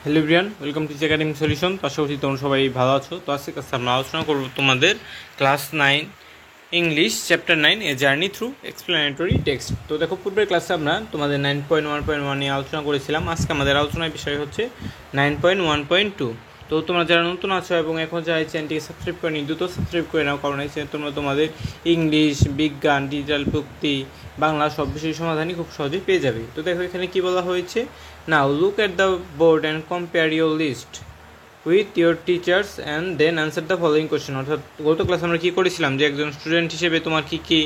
Hello everyone, welcome to academic solution. তো আশা করছি তোমরা সবাই ভালো আছো। তো আজকে ক্লাসে আমরা আলোচনা করবো তোমাদের class 9 English chapter 9 a journey through explanatory text. তো দেখো, পূর্বের ক্লাসে আমরা তোমাদের 9.1.1 নিয়ে আলোচনা করেছিলাম। আজকে আমাদের আলোচনার বিষয় হচ্ছে 9.1.2। তো তোমরা যারা নতুন আছো এবং এখন যারা এই চ্যানেলটিকে সাবস্ক্রাইব করেনি, দ্রুত সাবস্ক্রাইব করে নাও, কারণ এই চ্যানেল তোমরা তোমাদের ইংলিশ, বিজ্ঞান, ডিজিটাল প্রযুক্তি, বাংলা সব বিষয়ের সমাধানই খুব সহজেই পেয়ে যাবে। তো দেখো, এখানে কি বলা হয়েছে, now look at the board and compare your list with your teachers and then answer the following question. অর্থাৎ গত ক্লাসে আমরা কী করেছিলাম, যে একজন স্টুডেন্ট হিসেবে তোমার কী কী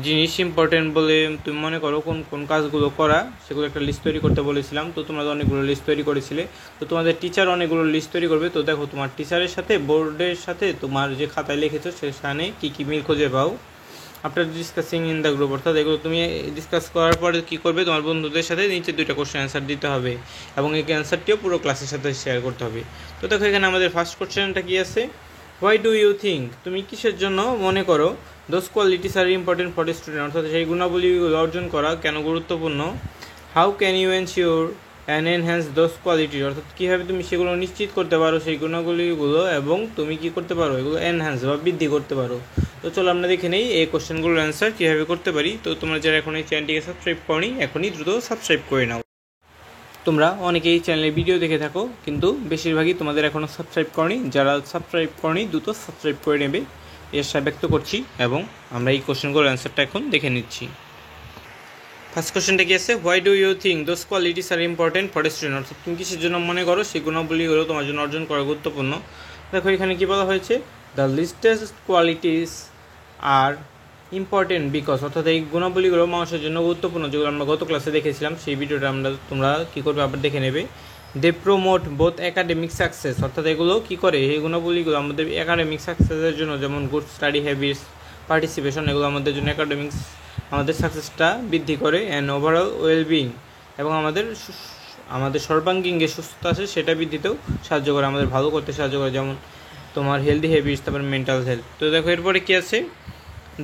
জিনিস ইম্পর্টেন্ট বলে তুমি মনে করো, কোন কোন কাজগুলো করা, সেগুলো একটা লিস্ট তৈরি করতে বলেছিলাম। তো তোমরা অনেকগুলো লিস্ট তৈরি করেছিলে। তো তোমাদের টিচার অনেকগুলো লিস্ট তৈরি করবে। তো দেখো, তোমার টিচারের সাথে বোর্ডের সাথে তোমার যে খাতায় লিখেছো সেখানে কী কী মিল খুঁজে পাও after discussing in the group. অর্থাৎ এগুলো তুমি ডিসকাস করার পরে কী করবে, তোমার বন্ধুদের সাথে নিচে 2টা কোশ্চেন অ্যান্সার দিতে হবে এবং এই অ্যান্সারটিও পুরো ক্লাসের সাথে শেয়ার করতে হবে। তো দেখো, এখানে আমাদের ফার্স্ট কোশ্চেনটা কী আছে, হোয়াই ডু ইউ থিঙ্ক, তুমি কিসের জন্য মনে করো those qualities are important for a student, অর্থাৎ সেই গুণাবলীগুলো অর্জন করা কেন গুরুত্বপূর্ণ। How can you ensure and enhance those quality, অর্থাৎ কীভাবে তুমি সেগুলো নিশ্চিত করতে পারো সেই গুণাবলীগুলো, এবং তুমি কী করতে পারো এগুলো এনহ্যান্স বা বৃদ্ধি করতে পারো। তো চলো আমরা দেখে নেই এই কোশ্চেনগুলোর অ্যান্সার কীভাবে করতে পারি। তো তোমরা যারা এখন এই চ্যানেলটিকে সাবস্ক্রাইব করনি, এখনই দ্রুত সাবস্ক্রাইব করে নাও। তোমরা অনেকেই চ্যানেলের ভিডিও দেখে থাকো, কিন্তু বেশিরভাগই তোমাদের এখনও সাবস্ক্রাইব করনি। যারা সাবস্ক্রাইব করনি দ্রুত সাবস্ক্রাইব করে নেবে, এর আশা ব্যক্ত করছি। এবং আমরা এই কোশ্চেনগুলোর অ্যান্সারটা এখন দেখে নিচ্ছি। ফার্স্ট কোশ্চেনটা কি আছে, why do you think those qualities are important for a student, অর্থাৎ তুমি কিসের জন্য মনে করো সেই গুণাবলীগুলো তোমার জন্য অর্জন করা গুরুত্বপূর্ণ। দেখো, এখানে কী বলা হয়েছে, the listed qualities are important because, অর্থাৎ এই গুণাবলীগুলো মানুষের জন্য গুরুত্বপূর্ণ, যেগুলো আমরা গত ক্লাসে দেখেছিলাম। সেই ভিডিওটা তোমরা কী করবে, আবার দেখে নেবে। দে প্রমোট বোথ একাডেমিক সাকসেস, অর্থাৎ এগুলো কী করে, এই গুণাবলীগুলো আমাদের একাডেমিক সাকসেসের জন্য, যেমন গুড স্টাডি হ্যাবিটস, পার্টিসিপেশন, এগুলো আমাদের জন্য একাডেমিক্স আমাদের সাকসেসটা বৃদ্ধি করে। অ্যান্ড ওভারঅল ওয়েলবিং, এবং আমাদের সর্বাঙ্গীন যে সুস্থতা আছে সেটা বৃদ্ধিতেও সাহায্য করে, আমাদের ভালো করতে সাহায্য করে, যেমন তোমার হেলদি হ্যাবিটস, তারপর মেন্টাল হেলথ। তো দেখো, এরপরে কী আছে,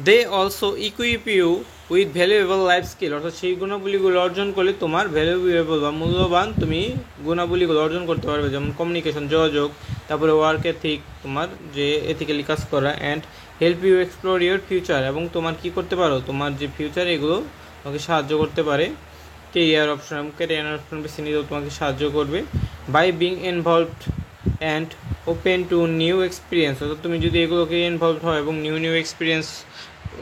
they also equip you with valuable life skill, অর্থাৎ সেই গুণাবলীগুলো অর্জন করলে তোমার ভ্যালুয়েবল বা মূল্যবান তুমি গুণাবলীগুলো অর্জন করতে পারবে, যেমন কমিউনিকেশন, যোগাযোগ, তারপরে ওয়ার্ক এথিক, তোমার যে এথিক্যালি কাজ করা, and help you explore your future, এবং তোমার কী করতে পারো, তোমার যে ফিউচার এগুলো তোমাকে সাহায্য করতে পারে। কেরিয়ার অপশন, এবং ক্যারিয়ার অপশন বেছে নিতেও তোমাকে সাহায্য করবে। By being involved and open to new experience, অর্থাৎ তুমি যদি এগুলোকে ইনভলভ হও এবং নিউ এক্সপিরিয়েন্স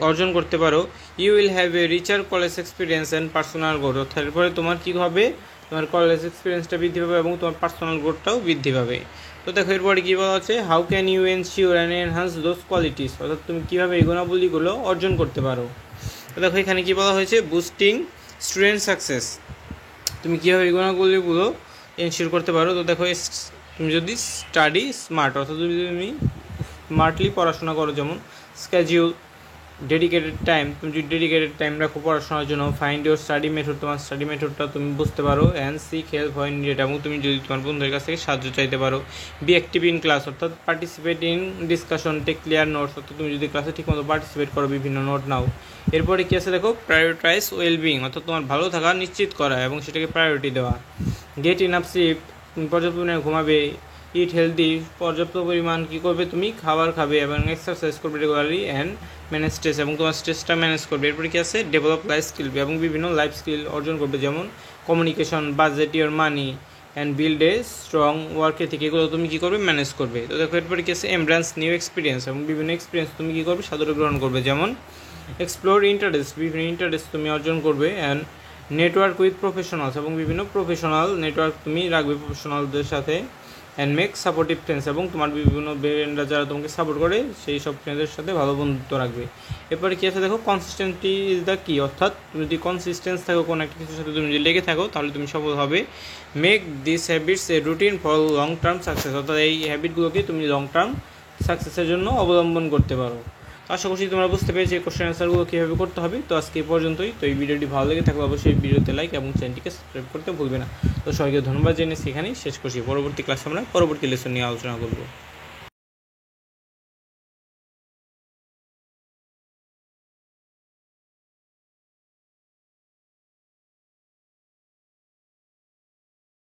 অর্জন করতে পারো, you will have a richer college experience and personal growth, অর্থাৎ এরপরে তোমার কী হবে, তোমার কলেজ এক্সপিরিয়েন্সটা বৃদ্ধি পাবে এবং তোমার পার্সোনাল গ্রোথটাও বৃদ্ধি পাবে। তো দেখো, এরপরে কী বলা আছে, how can you ensure and enhance those qualities, অর্থাৎ তুমি কীভাবে এই গুণাবলীগুলো অর্জন করতে পারো। তো দেখো, এখানে কী বলা হয়েছে, বুস্টিং স্টুডেন্ট সাকসেস, তুমি কীভাবে এই গুণাবলীগুলো এনশিওর করতে পারো। তো দেখো, তুমি যদি স্টাডি স্মার্ট, অর্থাৎ যদি তুমি স্মার্টলি পড়াশোনা করো, যেমন স্কেডিউল ডেডিকেটেড টাইম, তুমি যদি ডেডিকেটেড টাইম রাখো পড়াশোনার জন্য। ফাইন্ড ইউর স্টাডি মেথড, তোমার স্টাডি মেথডটা তুমি বুঝতে পারো। And sick help when needed, এবং তুমি যদি তোমার বন্ধুদের কাছ থেকে সাহায্য চাইতে পারো। বি অ্যাক্টিভ ইন ক্লাস, অর্থাৎ participate in discussion, take clear notes, অর্থাৎ তুমি যদি ক্লাসে ঠিকমতো পার্টিসিপেট করো, বিভিন্ন নোট নাও। এরপরে কী আছে দেখো, প্রায়োরিটাইজ ওয়েলবিং, অর্থাৎ তোমার ভালো থাকা নিশ্চিত করা এবং সেটাকে প্রায়োরিটি দেওয়া। গেট ইনাফ স্লিপ, তুমি পর্যাপ্ত পরিমাণে ঘুমাবে। ইট হেলদি, পর্যাপ্ত পরিমাণ কী করবে, তুমি খাবার খাবে এবং এক্সারসাইজ করবে রেগুলারলি। অ্যান্ড ম্যানেজ স্ট্রেস, এবং তোমার স্ট্রেসটা ম্যানেজ করবে। এরপরে কী আছে, ডেভেলপ লাইফ স্কিল, এবং বিভিন্ন লাইফ স্কিল অর্জন করবে, যেমন communication, budget your money, and build a strong work ethic, এগুলো তুমি কী করবে, ম্যানেজ করবে। তো দেখো, এরপরে কী আছে, এমব্রান্স নিউ এক্সপিরিয়েন্স, এবং বিভিন্ন এক্সপিরিয়েন্স তুমি কী করবে, সাদরে গ্রহণ করবে, যেমন এক্সপ্লোর ইন্টারেস্ট, বিভিন্ন ইন্টারেস্ট তুমি অর্জন করবে। অ্যান্ড নেটওয়ার্ক উইথ প্রফেশনালস, এবং বিভিন্ন প্রফেশনাল নেটওয়ার্ক তুমি রাখবে প্রফেশনালদের সাথে। অ্যান্ড মেক সাপোর্টিভ ফ্রেন্ডস, এবং তোমার বিভিন্ন ফ্রেন্ডরা যারা তোমাকে সাপোর্ট করে সেই সব ফ্রেন্ডদের সাথে ভালো বন্ধুত্ব রাখবে। এরপরে কী আছে দেখো, কনসিস্টেন্সি ইজ দ্য কি, অর্থাৎ তুমি যদি কনসিস্টেন্স থাকো কোনো একটা কিছুর সাথে, তুমি যদি লেগে থাকো তাহলে তুমি সফল হবে। Make this habits A routine for long term success, অর্থাৎ এই হ্যাবিটগুলোকে তুমি লং টার্ম সাকসেসের জন্য অবলম্বন করতে পারো। তো আশা করছি তোমরা বুঝতে পেরেছি এই কোশ্চেন অ্যান্সারগুলো কীভাবে করতে হবে। তো আজকে এই পর্যন্তই। তো এই ভিডিওটি ভালো লেগে থাকলে অবশ্যই ভিডিওতে লাইক এবং চ্যানেলটিকে সাবস্ক্রাইব করতে ভুলবে না। তো সবাইকে ধন্যবাদ জেনে সেখানেই শেষ করছি। পরবর্তী ক্লাসে আমরা পরবর্তী লেসন নিয়ে আলোচনা করব।